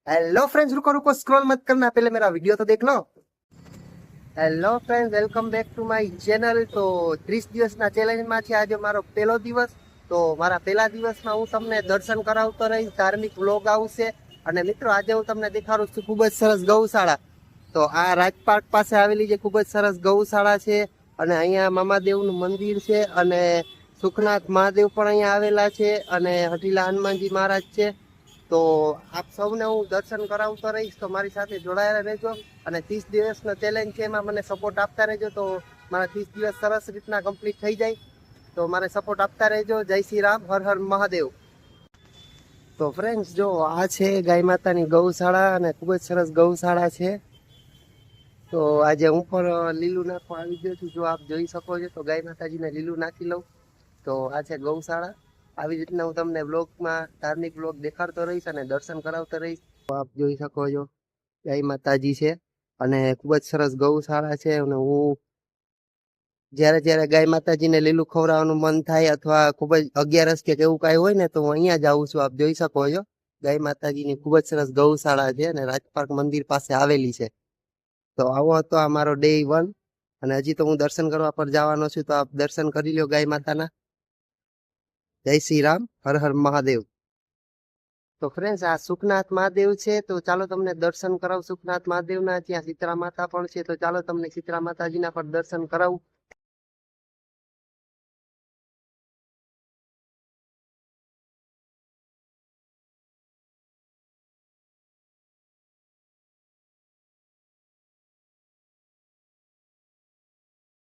Hello friends, रुको रुको, scroll मत करना, पहले मेरा वीडियो तो देख लो। Hello friend, welcome back to my channel. તો 30 દિવસના ચેલેન્જમાં છે આજે મારો પહેલો દિવસ। તો મારા પહેલા દિવસમાં હું તમને દર્શન કરાવતો રહીશ, ધાર્મિક વ્લોગ આવશે। અને મિત્રો, આજે હું તમને દેખાડું છું ખૂબ જ સરસ ગૌશાળા। તો આ રાજપાર્ક પાસે આવેલી જે ખૂબ જ સરસ ગૌશાળા છે, અને અહીંયા મામાદેવનું મંદિર છે, અને સુખનાથ મહાદેવ પણ અહીંયા આવેલા છે, અને હઠીલા હનુમાનજી મહારાજ છે। તો આપ સૌને હું દર્શન કરાવતો રહીશ, તો મારી સાથે જોડાયેલા રહેજો। અને 30 દિવસનો ચેલેન્જ છે, એમાં મને સપોર્ટ આપતા રહેજો, તો મારા 30 દિવસ સરસ રીતના કમ્પ્લીટ થઈ જાય। તો મારે સપોર્ટ આપતા રહેજો। જય શ્રી રામ, હર હર મહાદેવ। તો ફ્રેન્ડ્સ, જો આ છે ગાય માતાની ગૌશાળા, અને ખૂબ જ સરસ ગૌશાળા છે। તો આજે હું પણ લીલું નાખવા આવી ગયો છું, જો આપ જોઈ શકો છો। તો ગાય માતાજીને લીલું નાખી લઉં। તો આ છે ગૌશાળા। આવી રીતના હું તમને બ્લોગમાં ધાર્મિક બ્લોગ દેખાડતો રહીશ અને દર્શન કરાવતો રહીશ। તો આપ જોઈ શકો છો, ગાય માતાજી છે, અને ખૂબ જ સરસ ગૌશાળા છે। અને હું જ્યારે જ્યારે ગાય માતાજીને લીલું ખવડાવવાનું મન થાય, અથવા ખૂબ જ અગિયારસ કે એવું કાંઈ હોય ને, તો હું અહીંયા જ આવું છું। આપ જોઈ શકો છો, ગાય માતાજીની ખૂબ જ સરસ ગૌશાળા છે, અને રાજપાર્ક મંદિર પાસે આવેલી છે। તો આવો હતો આ મારો ડે 1, અને હજી તો હું દર્શન કરવા પર જવાનો છું। તો આપ દર્શન કરી લો ગાય માતાના। જય શ્રી રામ, હર હર મહાદેવ। તો ફ્રેન્ડ્સ, આ સુખનાથ મહાદેવ છે, તો ચાલો તમને દર્શન કરાવું સુખનાથ મહાદેવના। ત્યાં શીતળા માતા પણ છે, તો ચાલો તમને શીતળા માતાજીના પણ દર્શન કરાવું।